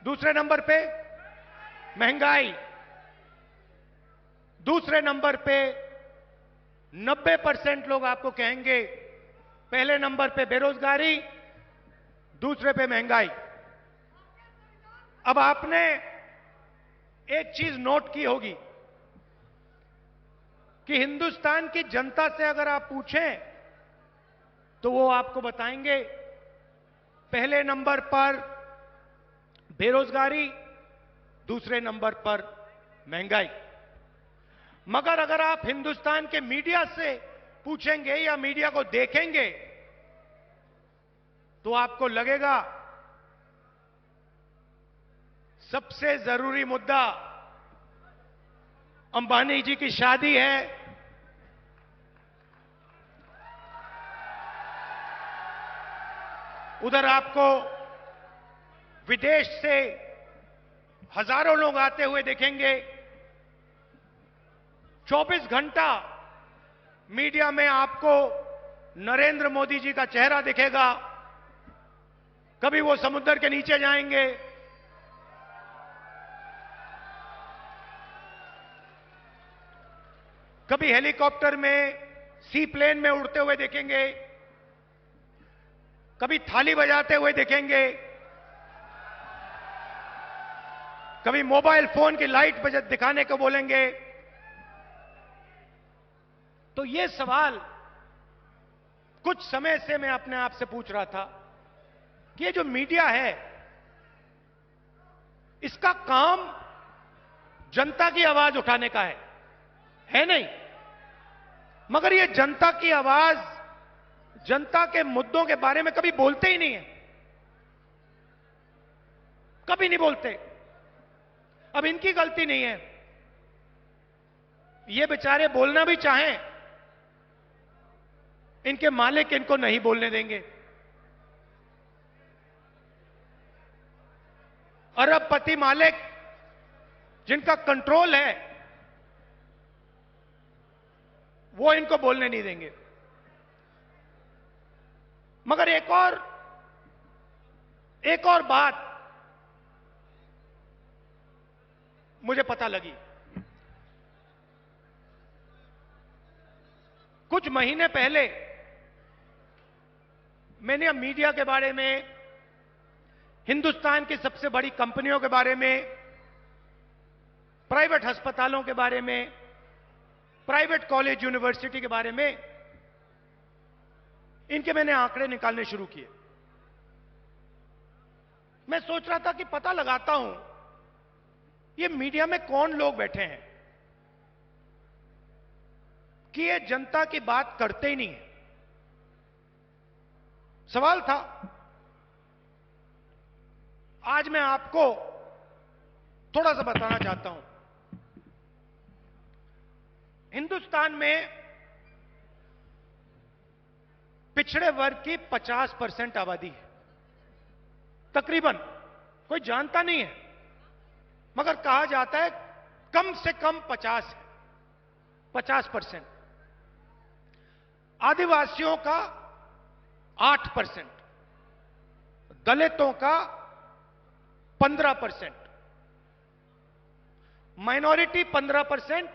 दूसरे नंबर पे महंगाई, दूसरे नंबर पे 90% लोग आपको कहेंगे, पहले नंबर पे बेरोजगारी, दूसरे पे महंगाई। अब आपने एक चीज नोट की होगी कि हिंदुस्तान की जनता से अगर आप पूछें तो वो आपको बताएंगे पहले नंबर पर बेरोजगारी, दूसरे नंबर पर महंगाई। मगर अगर आप हिंदुस्तान के मीडिया से पूछेंगे या मीडिया को देखेंगे तो आपको लगेगा सबसे जरूरी मुद्दा अंबानी जी की शादी है, उधर आपको विदेश से हजारों लोग आते हुए देखेंगे। 24 घंटा मीडिया में आपको नरेंद्र मोदी जी का चेहरा दिखेगा। कभी वो समुद्र के नीचे जाएंगे, कभी हेलीकॉप्टर में, सी प्लेन में उड़ते हुए देखेंगे, कभी थाली बजाते हुए देखेंगे, कभी मोबाइल फोन की लाइट बजत दिखाने को बोलेंगे। तो ये सवाल कुछ समय से मैं अपने आप से पूछ रहा था कि ये जो मीडिया है, इसका काम जनता की आवाज उठाने का है नहीं? मगर ये जनता की आवाज, जनता के मुद्दों के बारे में कभी बोलते ही नहीं है, कभी नहीं बोलते। अब इनकी गलती नहीं है, ये बेचारे बोलना भी चाहें, इनके मालिक इनको नहीं बोलने देंगे। अरबपति मालिक जिनका कंट्रोल है, वो इनको बोलने नहीं देंगे। मगर एक और बात मुझे पता लगी। कुछ महीने पहले मैंने मीडिया के बारे में, हिंदुस्तान की सबसे बड़ी कंपनियों के बारे में, प्राइवेट अस्पतालों के बारे में, प्राइवेट कॉलेज यूनिवर्सिटी के बारे में, इनके मैंने आंकड़े निकालने शुरू किए। मैं सोच रहा था कि पता लगाता हूं ये मीडिया में कौन लोग बैठे हैं कि ये जनता की बात करते ही नहीं है। सवाल था, आज मैं आपको थोड़ा सा बताना चाहता हूं। हिंदुस्तान में पिछड़े वर्ग की 50% आबादी है, तकरीबन। कोई जानता नहीं है, मगर कहा जाता है कम से कम 50%। आदिवासियों का 8%, दलितों का 15%, माइनॉरिटी 15%,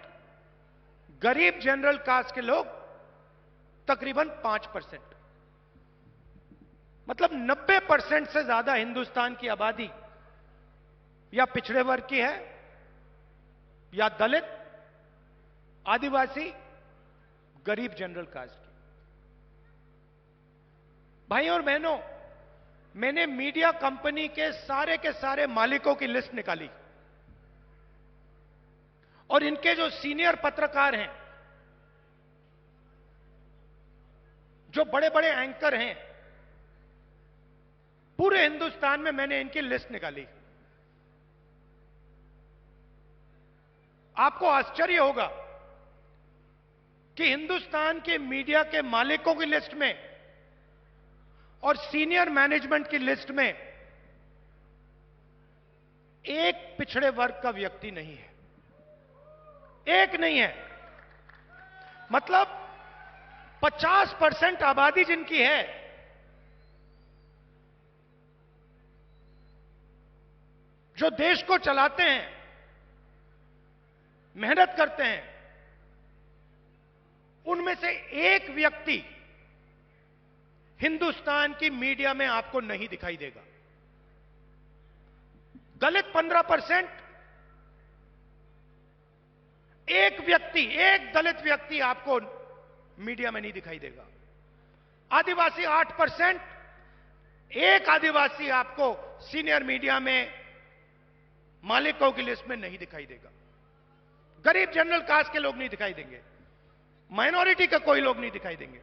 गरीब जनरल कास्ट के लोग तकरीबन 5%। मतलब 90% से ज्यादा हिंदुस्तान की आबादी या पिछड़े वर्ग की है, या दलित, आदिवासी, गरीब जनरल कास्ट की। भाइयों और बहनों, मैंने मीडिया कंपनी के सारे मालिकों की लिस्ट निकाली और इनके जो सीनियर पत्रकार हैं, जो बड़े बड़े एंकर हैं, पूरे हिंदुस्तान में मैंने इनकी लिस्ट निकाली। आपको आश्चर्य होगा कि हिंदुस्तान के मीडिया के मालिकों की लिस्ट में और सीनियर मैनेजमेंट की लिस्ट में एक पिछड़े वर्ग का व्यक्ति नहीं है, एक नहीं है। मतलब 50% आबादी जिनकी है, जो देश को चलाते हैं, मेहनत करते हैं, उनमें से एक व्यक्ति हिंदुस्तान की मीडिया में आपको नहीं दिखाई देगा। दलित 15%, एक दलित व्यक्ति आपको मीडिया में नहीं दिखाई देगा। आदिवासी 8%, एक आदिवासी आपको सीनियर मीडिया में मालिकों की लिस्ट में नहीं दिखाई देगा। गरीब जनरल कास्ट के लोग नहीं दिखाई देंगे, माइनॉरिटी का कोई लोग नहीं दिखाई देंगे।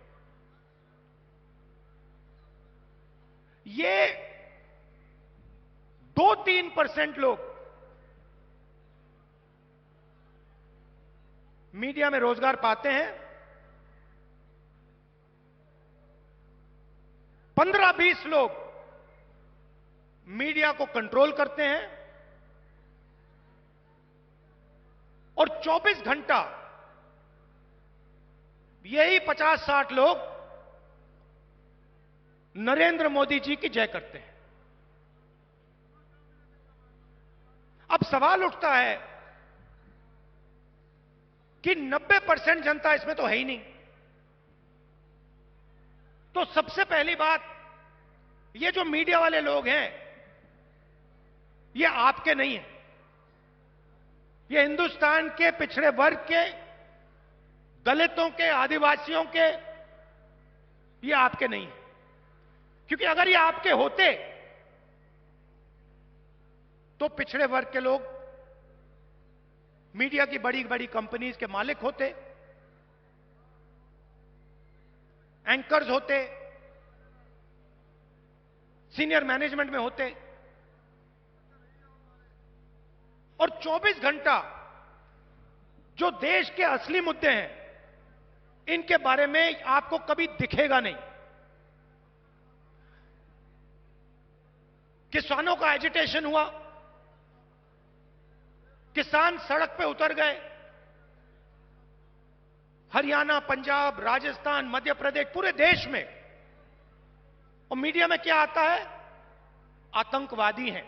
ये 2-3% लोग मीडिया में रोजगार पाते हैं। 15-20 लोग मीडिया को कंट्रोल करते हैं और 24 घंटा यही 50-60 लोग नरेंद्र मोदी जी की जय करते हैं। अब सवाल उठता है कि 90% जनता इसमें तो है ही नहीं। तो सबसे पहली बात, ये जो मीडिया वाले लोग हैं, ये आपके नहीं हैं। ये हिंदुस्तान के पिछड़े वर्ग के, दलितों के, आदिवासियों के, ये आपके नहीं हैं। क्योंकि अगर ये आपके होते तो पिछड़े वर्ग के लोग मीडिया की बड़ी बड़ी कंपनीज के मालिक होते, एंकर्स होते, सीनियर मैनेजमेंट में होते, और 24 घंटा जो देश के असली मुद्दे हैं, इनके बारे में आपको कभी दिखेगा नहीं। किसानों का एजिटेशन हुआ, किसान सड़क पे उतर गए, हरियाणा, पंजाब, राजस्थान, मध्य प्रदेश, पूरे देश में। और मीडिया में क्या आता है? आतंकवादी हैं।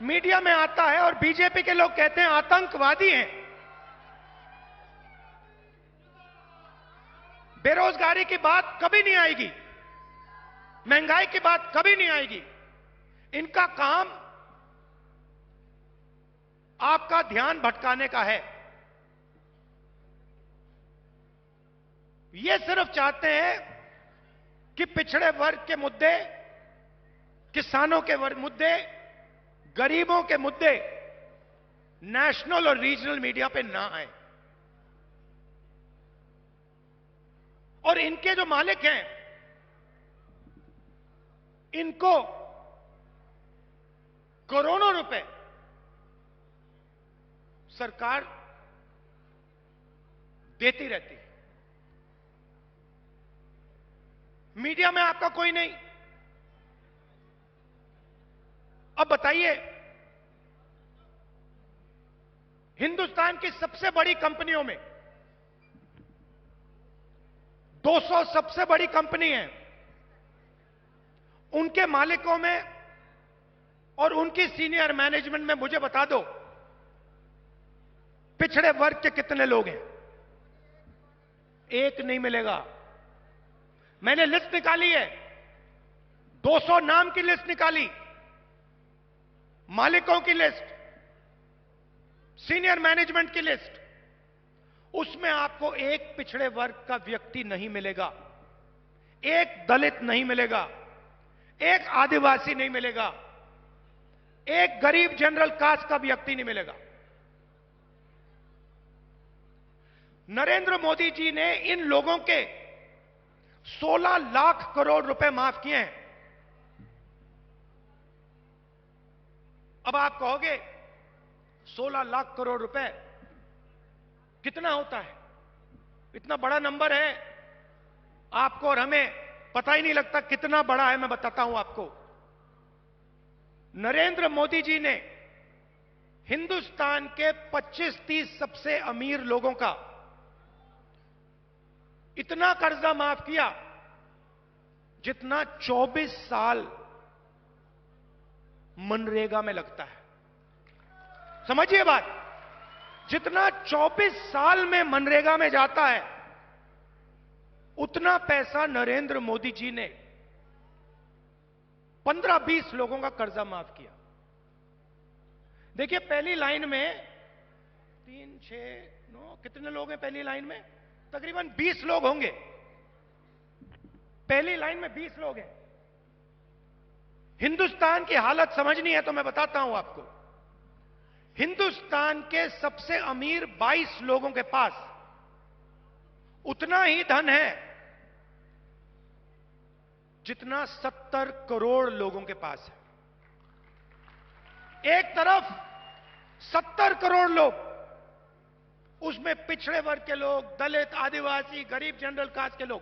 मीडिया में आता है और बीजेपी के लोग कहते हैं आतंकवादी हैं। बेरोजगारी की बात कभी नहीं आएगी, महंगाई की बात कभी नहीं आएगी। इनका काम आपका ध्यान भटकाने का है। ये सिर्फ चाहते हैं कि पिछड़े वर्ग के मुद्दे, किसानों के मुद्दे, गरीबों के मुद्दे नेशनल और रीजनल मीडिया पे ना आए। और इनके जो मालिक हैं, इनको करोड़ों रुपए सरकार देती रहती है। मीडिया में आपका कोई नहीं। अब बताइए, हिंदुस्तान की सबसे बड़ी कंपनियों में 200 सबसे बड़ी कंपनी है, उनके मालिकों में और उनकी सीनियर मैनेजमेंट में मुझे बता दो पिछड़े वर्ग के कितने लोग हैं? एक नहीं मिलेगा। मैंने लिस्ट निकाली है, 200 नाम की लिस्ट निकाली, मालिकों की लिस्ट, सीनियर मैनेजमेंट की लिस्ट। उसमें आपको एक पिछड़े वर्ग का व्यक्ति नहीं मिलेगा, एक दलित नहीं मिलेगा, एक आदिवासी नहीं मिलेगा, एक गरीब जनरल कास्ट का व्यक्ति नहीं मिलेगा। नरेंद्र मोदी जी ने इन लोगों के 16 लाख करोड़ रुपए माफ किए हैं। अब आप कहोगे 16 लाख करोड़ रुपए कितना होता है? इतना बड़ा नंबर है, आपको और हमें पता ही नहीं लगता कितना बड़ा है। मैं बताता हूं आपको। नरेंद्र मोदी जी ने हिंदुस्तान के 25-30 सबसे अमीर लोगों का इतना कर्जा माफ किया जितना 24 साल मनरेगा में लगता है। समझिए बात, जितना 24 साल में मनरेगा में जाता है, उतना पैसा नरेंद्र मोदी जी ने 15-20 लोगों का कर्जा माफ किया। देखिए, पहली लाइन में 3, 6, 9 कितने लोग हैं पहली लाइन में? तकरीबन 20 लोग होंगे। पहली लाइन में 20 लोग हैं। हिंदुस्तान की हालत समझनी है तो मैं बताता हूं आपको। हिंदुस्तान के सबसे अमीर 22 लोगों के पास उतना ही धन है जितना 70 करोड़ लोगों के पास है। एक तरफ 70 करोड़ लोग, उसमें पिछड़े वर्ग के लोग, दलित, आदिवासी, गरीब, जनरल कास्ट के लोग,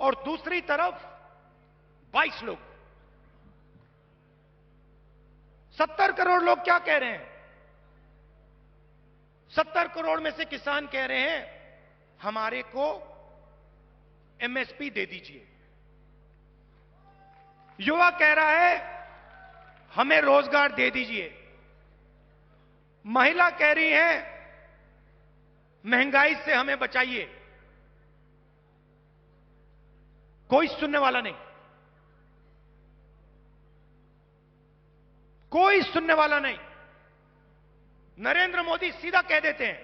और दूसरी तरफ 22 लोग। 70 करोड़ लोग क्या कह रहे हैं? 70 करोड़ में से किसान कह रहे हैं हमारे को एमएसपी दे दीजिए। युवा कह रहा है हमें रोजगार दे दीजिए। महिला कह रही है महंगाई से हमें बचाइए। कोई सुनने वाला नहीं, कोई सुनने वाला नहीं। नरेंद्र मोदी सीधा कह देते हैं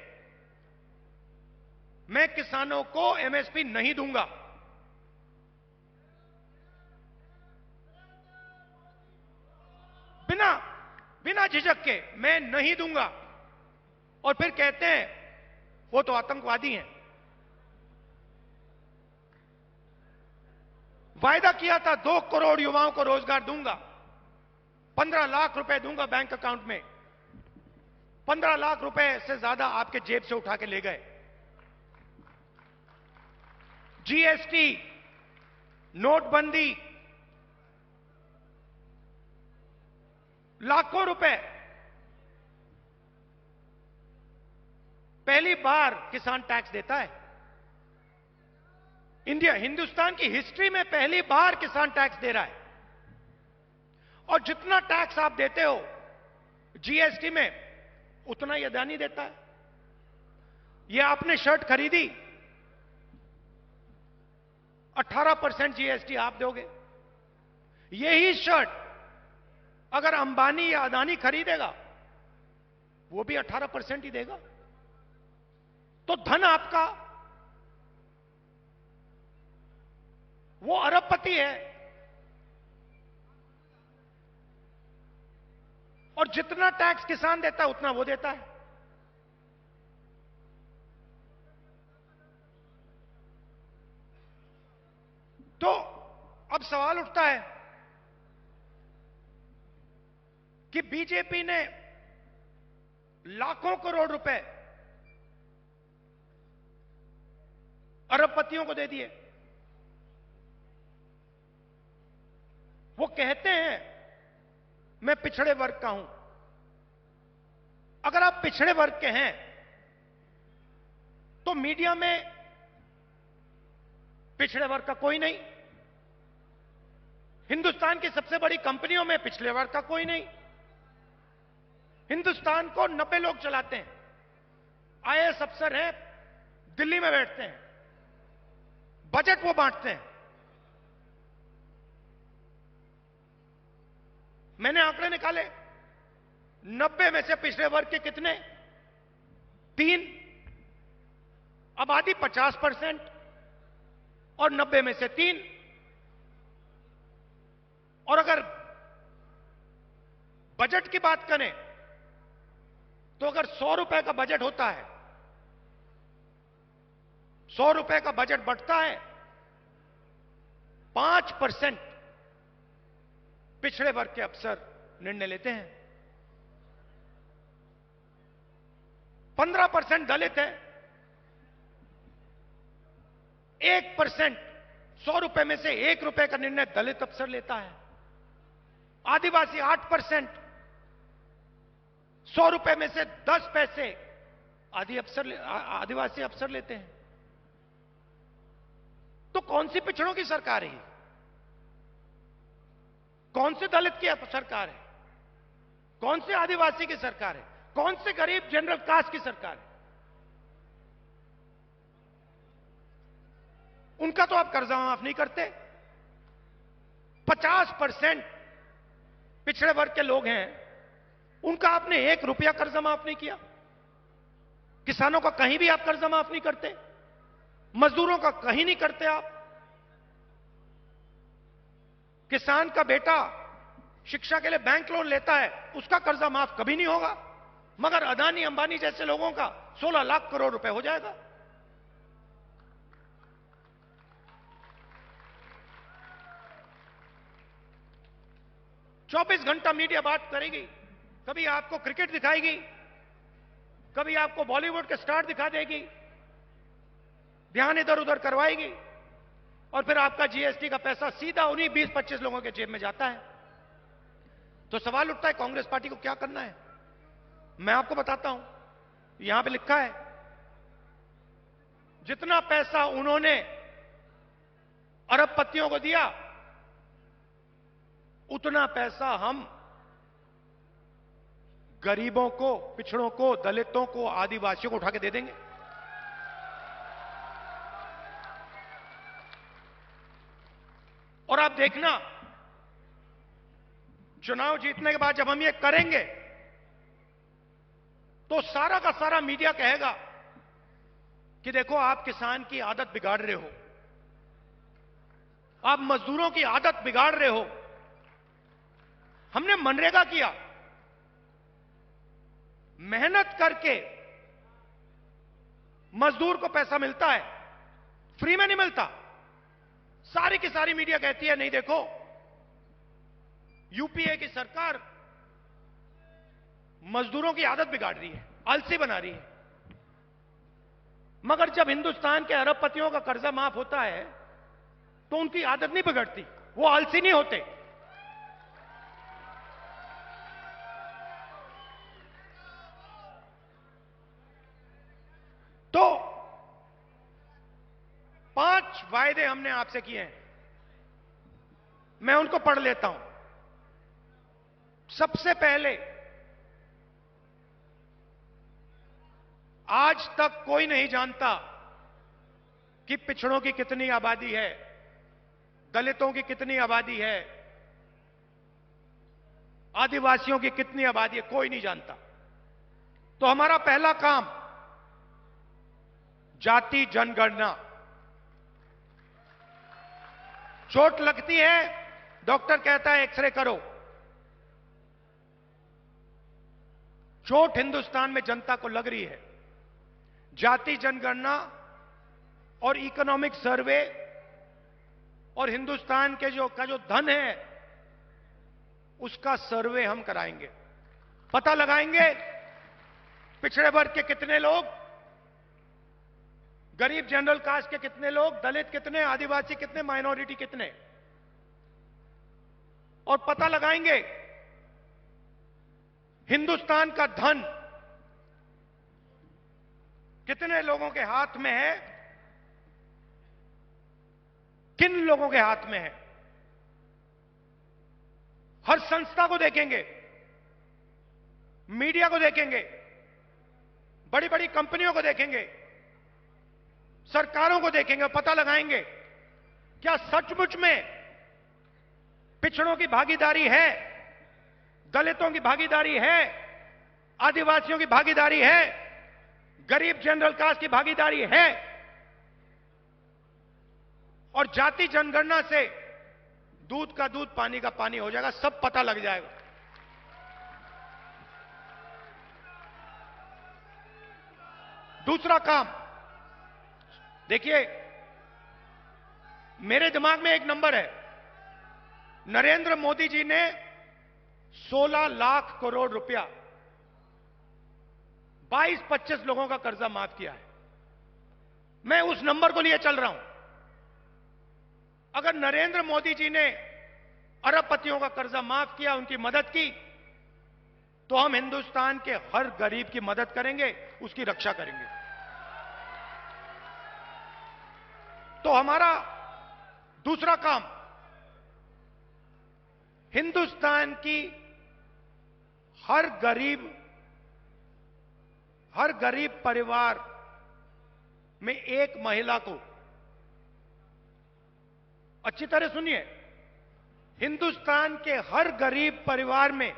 मैं किसानों को एमएसपी नहीं दूंगा। बिना झिझक के मैं नहीं दूंगा। और फिर कहते हैं वो तो आतंकवादी हैं। वायदा किया था 2 करोड़ युवाओं को रोजगार दूंगा, 15 लाख रुपए दूंगा बैंक अकाउंट में। 15 लाख रुपए से ज्यादा आपके जेब से उठा के ले गए। जीएसटी, नोटबंदी, लाखों रुपए। पहली बार किसान टैक्स देता है। हिंदुस्तान की हिस्ट्री में पहली बार किसान टैक्स दे रहा है। और जितना टैक्स आप देते हो जीएसटी में, उतना ही अदानी देता है। यह आपने शर्ट खरीदी, 18% जीएसटी आप दोगे। यही शर्ट अगर अंबानी या अदानी खरीदेगा, वो भी 18% ही देगा। तो धन आपका, वो अरबपति है। और जितना टैक्स किसान देता है उतना वो देता है। तो अब सवाल उठता है कि बीजेपी ने लाखों करोड़ रुपए अरबपतियों को दे दिए। वो कहते हैं मैं पिछड़े वर्ग का हूं। अगर आप पिछड़े वर्ग के हैं तो मीडिया में पिछड़े वर्ग का कोई नहीं, हिंदुस्तान की सबसे बड़ी कंपनियों में पिछड़े वर्ग का कोई नहीं। हिंदुस्तान को 90 लोग चलाते हैं। आईएएस अफसर हैं, दिल्ली में बैठते हैं, बजट वो बांटते हैं। मैंने आंकड़े निकाले, 90 में से पिछड़े वर्ग के कितने? 3। आबादी 50% और 90 में से 3। और अगर बजट की बात करें तो अगर 100 रुपए का बजट होता है, 100 रुपए का बजट बढ़ता है, 5% पिछड़े वर्ग के अफसर निर्णय लेते हैं, 15% दलित है, 1% 100 रुपए में से 1 रुपए का निर्णय दलित अफसर लेता है। आदिवासी 8%, 100 रुपए में से 10 पैसे आदिवासी अफसर लेते हैं। तो कौन सी पिछड़ों की सरकार है? कौन से दलित की सरकार है? कौन से आदिवासी की सरकार है? कौन से गरीब जनरल कास्ट की सरकार है? उनका तो आप कर्जा माफ नहीं करते। 50% पिछड़े वर्ग के लोग हैं, उनका आपने 1 रुपया कर्जा माफ नहीं किया। किसानों का कहीं भी आप कर्जा माफ नहीं करते, मजदूरों का कहीं नहीं करते आप। किसान का बेटा शिक्षा के लिए बैंक लोन लेता है, उसका कर्जा माफ कभी नहीं होगा, मगर अदानी अंबानी जैसे लोगों का 16 लाख करोड़ रुपए हो जाएगा। चौबीस घंटा मीडिया बात करेगी, कभी आपको क्रिकेट दिखाएगी, कभी आपको बॉलीवुड के स्टार दिखा देगी, ध्यान इधर उधर करवाएगी, और फिर आपका जीएसटी का पैसा सीधा उन्हीं 20-25 लोगों के जेब में जाता है। तो सवाल उठता है कांग्रेस पार्टी को क्या करना है? मैं आपको बताता हूं, यहां पे लिखा है, जितना पैसा उन्होंने अरबपतियों को दिया, उतना पैसा हम गरीबों को, पिछड़ों को, दलितों को, आदिवासियों को उठा के दे देंगे। और आप देखना, चुनाव जीतने के बाद जब हम ये करेंगे, तो सारा का सारा मीडिया कहेगा कि देखो आप किसान की आदत बिगाड़ रहे हो, आप मजदूरों की आदत बिगाड़ रहे हो। हमने मनरेगा किया, मेहनत करके मजदूर को पैसा मिलता है, फ्री में नहीं मिलता। सारी की सारी मीडिया कहती है नहीं देखो, यूपीए की सरकार मजदूरों की आदत बिगाड़ रही है, आलसी बना रही है। मगर जब हिंदुस्तान के अरबपतियों का कर्जा माफ होता है, तो उनकी आदत नहीं बिगड़ती, वो आलसी नहीं होते। तो 5 वायदे हमने आपसे किए हैं, मैं उनको पढ़ लेता हूं। सबसे पहले, आज तक कोई नहीं जानता कि पिछड़ों की कितनी आबादी है, दलितों की कितनी आबादी है, आदिवासियों की कितनी आबादी है, कोई नहीं जानता। तो हमारा पहला काम, जाति जनगणना। चोट लगती है, डॉक्टर कहता है एक्सरे करो। चोट हिंदुस्तान में जनता को लग रही है। जाति जनगणना और इकोनॉमिक सर्वे और हिंदुस्तान के जो धन है, उसका सर्वे हम कराएंगे। पता लगाएंगे पिछड़े वर्ग के कितने लोग, गरीब जनरल कास्ट के कितने लोग, दलित कितने, आदिवासी कितने, माइनॉरिटी कितने, और पता लगाएंगे हिंदुस्तान का धन कितने लोगों के हाथ में है, किन लोगों के हाथ में है। हर संस्था को देखेंगे, मीडिया को देखेंगे, बड़ी बड़ी कंपनियों को देखेंगे, सरकारों को देखेंगे, पता लगाएंगे क्या सचमुच में पिछड़ों की भागीदारी है, दलितों की भागीदारी है, आदिवासियों की भागीदारी है, गरीब जनरल कास्ट की भागीदारी है। और जाति जनगणना से दूध का दूध, पानी का पानी हो जाएगा, सब पता लग जाएगा। दूसरा काम, देखिए मेरे दिमाग में एक नंबर है, नरेंद्र मोदी जी ने 16 लाख करोड़ रुपया 22-25 लोगों का कर्जा माफ किया है। मैं उस नंबर को लिए चल रहा हूं। अगर नरेंद्र मोदी जी ने अरबपतियों का कर्जा माफ किया, उनकी मदद की, तो हम हिंदुस्तान के हर गरीब की मदद करेंगे, उसकी रक्षा करेंगे। तो हमारा दूसरा काम, हिंदुस्तान की हर गरीब परिवार में एक महिला को, अच्छी तरह सुनिए, हिंदुस्तान के हर गरीब परिवार में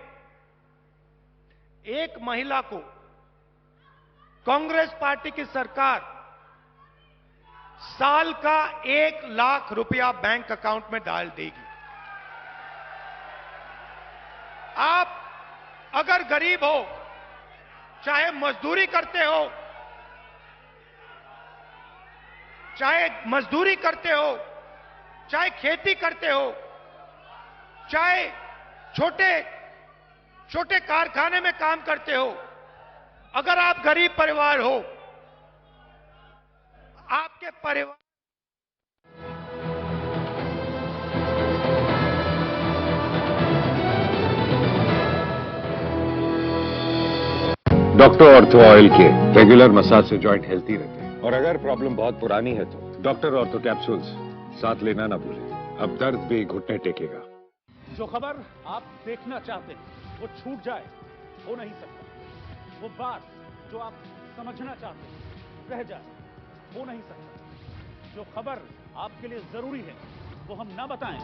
एक महिला को कांग्रेस पार्टी की सरकार साल का 1 लाख रुपया बैंक अकाउंट में डाल देगी। आप अगर गरीब हो, चाहे मजदूरी करते हो, चाहे खेती करते हो, चाहे छोटे कारखाने में काम करते हो, अगर आप गरीब परिवार हो, आपके परिवार डॉक्टर ऑर्थो ऑयल के रेगुलर मसाज से जॉइंट हेल्थी रहते हैं। और अगर प्रॉब्लम बहुत पुरानी है तो डॉक्टर ऑर्थो कैप्सूल्स साथ लेना ना भूलें। अब दर्द भी घुटने टेकेगा। जो खबर आप देखना चाहते हैं वो छूट जाए, हो नहीं सकता। वो बात जो आप समझना चाहते हैं रह जाए, हो नहीं सकता। जो खबर आपके लिए जरूरी है वो हम ना बताएं,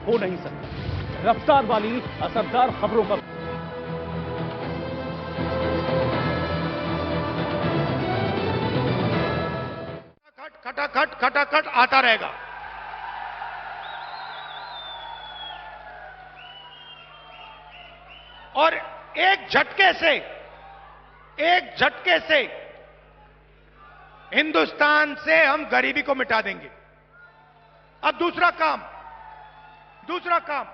हो नहीं सकता। रफ्तार वाली असरदार खबरों पर खटाखट आता रहेगा। और एक झटके से हिंदुस्तान से हम गरीबी को मिटा देंगे। अब दूसरा काम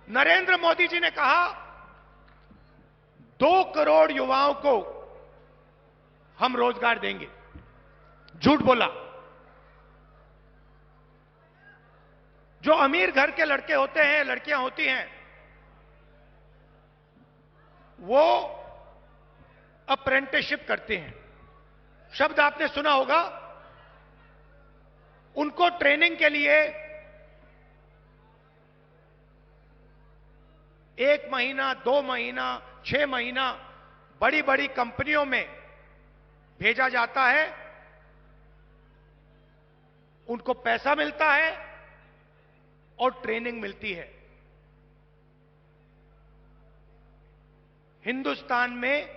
नरेंद्र मोदी जी ने कहा 2 करोड़ युवाओं को हम रोजगार देंगे। झूठ बोला। जो अमीर घर के लड़के होते हैं, लड़कियां होती हैं, वो अप्रेंटिसशिप करते हैं। शब्द आपने सुना होगा। उनको ट्रेनिंग के लिए 1 महीना, 2 महीना, 6 महीना बड़ी बड़ी कंपनियों में भेजा जाता है। उनको पैसा मिलता है और ट्रेनिंग मिलती है। हिंदुस्तान में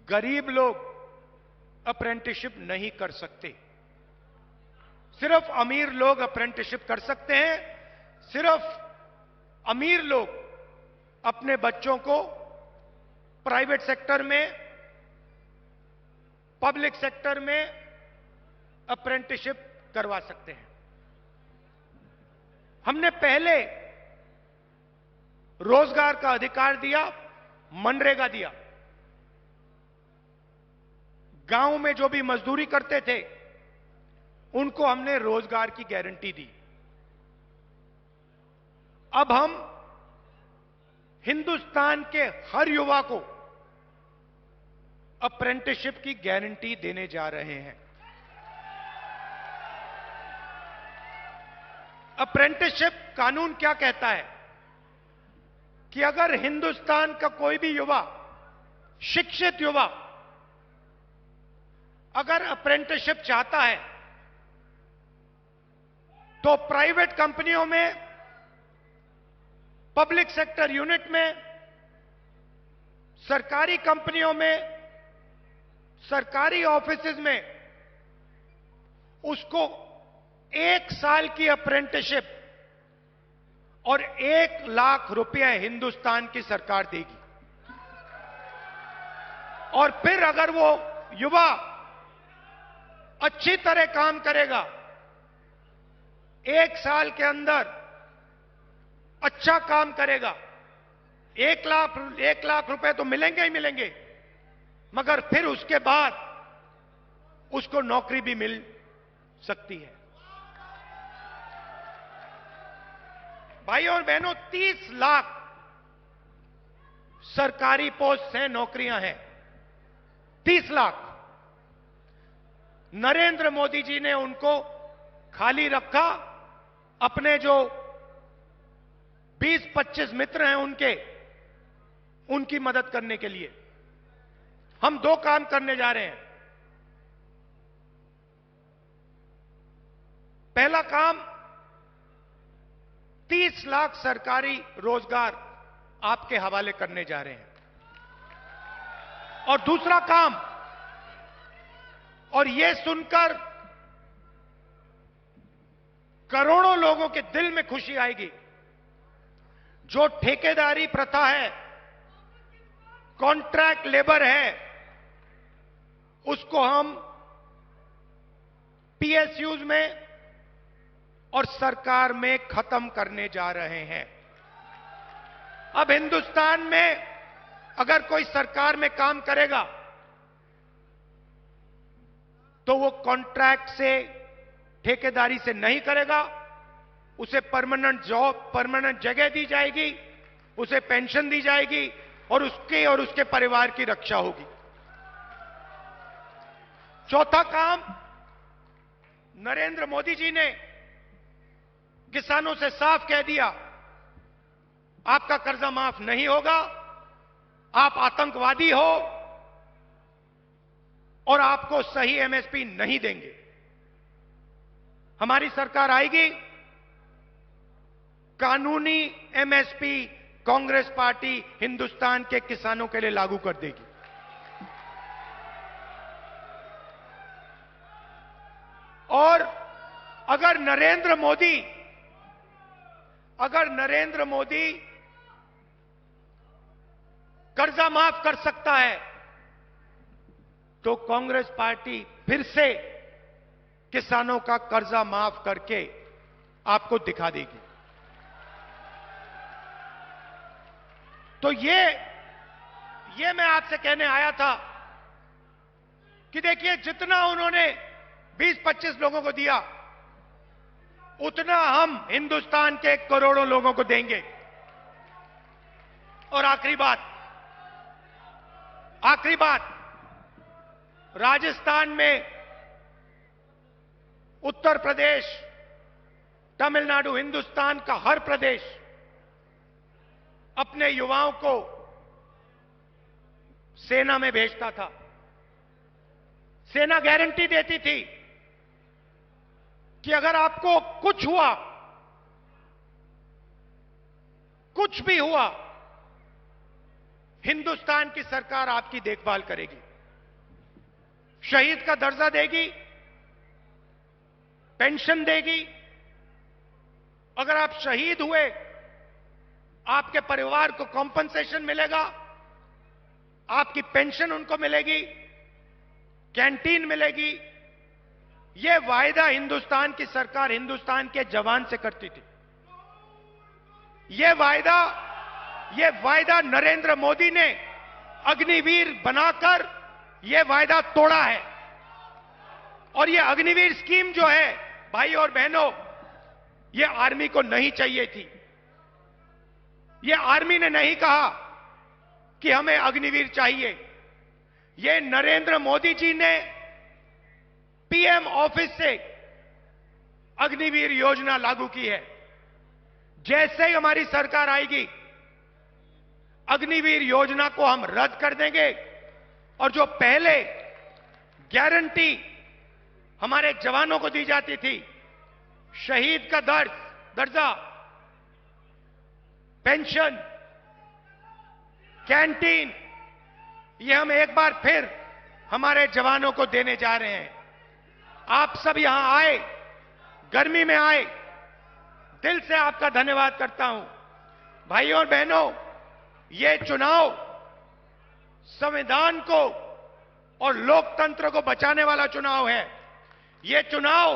गरीब लोग अप्रेंटिसशिप नहीं कर सकते। सिर्फ अमीर लोग अप्रेंटिसशिप कर सकते हैं। सिर्फ अमीर लोग अपने बच्चों को प्राइवेट सेक्टर में, पब्लिक सेक्टर में अप्रेंटिसशिप करवा सकते हैं। हमने पहले रोजगार का अधिकार दिया, मनरेगा दिया। गांव में जो भी मजदूरी करते थे उनको हमने रोजगार की गारंटी दी। अब हम हिंदुस्तान के हर युवा को अप्रेंटिसशिप की गारंटी देने जा रहे हैं। अप्रेंटिसशिप कानून क्या कहता है कि अगर हिंदुस्तान का कोई भी युवा, शिक्षित युवा, अगर अप्रेंटिसशिप चाहता है तो प्राइवेट कंपनियों में, पब्लिक सेक्टर यूनिट में, सरकारी कंपनियों में, सरकारी ऑफिसेज में उसको 1 साल की अप्रेंटिसशिप और 1 लाख रुपए हिंदुस्तान की सरकार देगी। और फिर अगर वो युवा अच्छी तरह काम करेगा, 1 साल के अंदर अच्छा काम करेगा, 1 लाख रुपए तो मिलेंगे ही मिलेंगे, मगर फिर उसके बाद उसको नौकरी भी मिल सकती है। भाइयों और बहनों, 30 लाख सरकारी पोस्ट हैं, नौकरियां हैं, 30 लाख। नरेंद्र मोदी जी ने उनको खाली रखा। अपने जो 20-25 मित्र हैं उनकी मदद करने के लिए हम 2 काम करने जा रहे हैं। पहला काम, 30 लाख सरकारी रोजगार आपके हवाले करने जा रहे हैं। और दूसरा काम, और यह सुनकर करोड़ों लोगों के दिल में खुशी आएगी, जो ठेकेदारी प्रथा है, कॉन्ट्रैक्ट लेबर है, उसको हम पीएसयूज में और सरकार में खत्म करने जा रहे हैं। अब हिंदुस्तान में अगर कोई सरकार में काम करेगा तो वो कॉन्ट्रैक्ट से, ठेकेदारी से नहीं करेगा, उसे परमानेंट जॉब, परमानेंट जगह दी जाएगी, उसे पेंशन दी जाएगी और उसके परिवार की रक्षा होगी। चौथा काम, नरेंद्र मोदी जी ने किसानों से साफ कह दिया, आपका कर्जा माफ नहीं होगा, आप आतंकवादी हो और आपको सही एमएसपी नहीं देंगे। हमारी सरकार आएगी, कानूनी एमएसपी कांग्रेस पार्टी हिंदुस्तान के किसानों के लिए लागू कर देगी। और अगर नरेंद्र मोदी कर्जा माफ कर सकता है तो कांग्रेस पार्टी फिर से किसानों का कर्जा माफ करके आपको दिखा देगी। तो ये मैं आपसे कहने आया था कि देखिए, जितना उन्होंने 20-25 लोगों को दिया, उतना हम हिंदुस्तान के करोड़ों लोगों को देंगे। और आखिरी बात, राजस्थान में, उत्तर प्रदेश, तमिलनाडु, हिंदुस्तान का हर प्रदेश अपने युवाओं को सेना में भेजता था। सेना गारंटी देती थी कि अगर आपको कुछ हुआ, कुछ भी हुआ, हिंदुस्तान की सरकार आपकी देखभाल करेगी, शहीद का दर्जा देगी, पेंशन देगी। अगर आप शहीद हुए, आपके परिवार को कॉम्पनसेशन मिलेगा, आपकी पेंशन उनको मिलेगी, कैंटीन मिलेगी। यह वायदा हिंदुस्तान की सरकार हिंदुस्तान के जवान से करती थी। यह वायदा नरेंद्र मोदी ने अग्निवीर बनाकर यह वायदा तोड़ा है। और यह अग्निवीर स्कीम जो है, भाई और बहनों, यह आर्मी को नहीं चाहिए थी। यह आर्मी ने नहीं कहा कि हमें अग्निवीर चाहिए। यह नरेंद्र मोदी जी ने पीएम ऑफिस से अग्निवीर योजना लागू की है। जैसे ही हमारी सरकार आएगी, अग्निवीर योजना को हम रद्द कर देंगे और जो पहले गारंटी हमारे जवानों को दी जाती थी, शहीद का दर्जा, पेंशन, कैंटीन, ये हम एक बार फिर हमारे जवानों को देने जा रहे हैं। आप सब यहां आए, गर्मी में आए, दिल से आपका धन्यवाद करता हूं। भाइयों और बहनों, ये चुनाव संविधान को और लोकतंत्र को बचाने वाला चुनाव है। ये चुनाव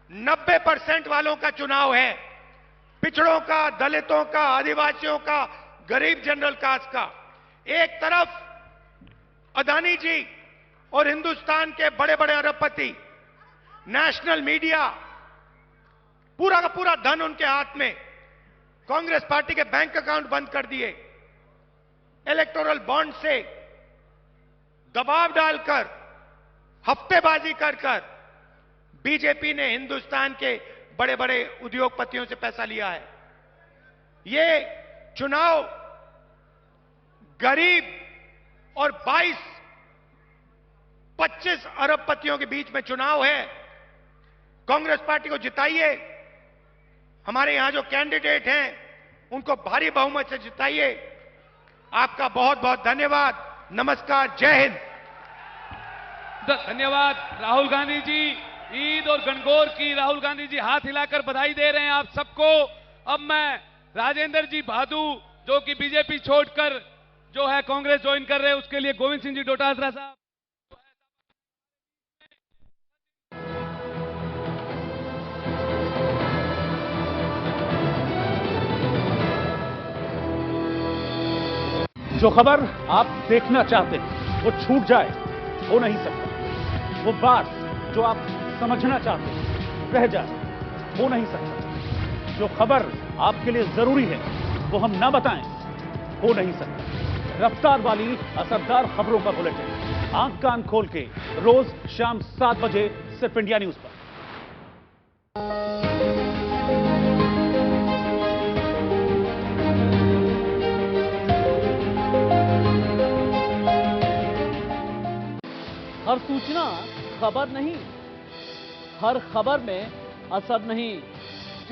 90% वालों का चुनाव है, पिछड़ों का, दलितों का, आदिवासियों का, गरीब जनरल कास्ट का। एक तरफ अदानी जी और हिंदुस्तान के बड़े बड़े अरबपति, नेशनल मीडिया, पूरा का पूरा धन उनके हाथ में, कांग्रेस पार्टी के बैंक अकाउंट बंद कर दिए, इलेक्टोरल बॉन्ड से दबाव डालकर, हफ्तेबाजी कर बीजेपी ने हिंदुस्तान के बड़े बड़े उद्योगपतियों से पैसा लिया है। ये चुनाव गरीब और 25 अरबपतियों के बीच में चुनाव है। कांग्रेस पार्टी को जिताइए। हमारे यहां जो कैंडिडेट हैं उनको भारी बहुमत से जिताइए। आपका बहुत बहुत धन्यवाद। नमस्कार, जय हिंद। धन्यवाद राहुल गांधी जी। ईद और गणगौर की राहुल गांधी जी हाथ हिलाकर बधाई दे रहे हैं आप सबको। अब मैं राजेंद्र जी भादु जो कि बीजेपी छोड़कर जो है कांग्रेस ज्वाइन कर रहे हैं, उसके लिए गोविंद सिंह जी डोटासरा साहब। जो खबर आप देखना चाहते हैं वो छूट जाए हो नहीं सकता। वो बात जो आप समझना चाहते हैं रह जाए हो नहीं सकता। जो खबर आपके लिए जरूरी है वो हम ना बताएं हो नहीं सकता। रफ्तार वाली असरदार खबरों का बुलेटिन आंख कान खोल के रोज शाम 7 बजे सिर्फ इंडिया न्यूज पर। हर सूचना खबर नहीं, हर खबर में असर नहीं।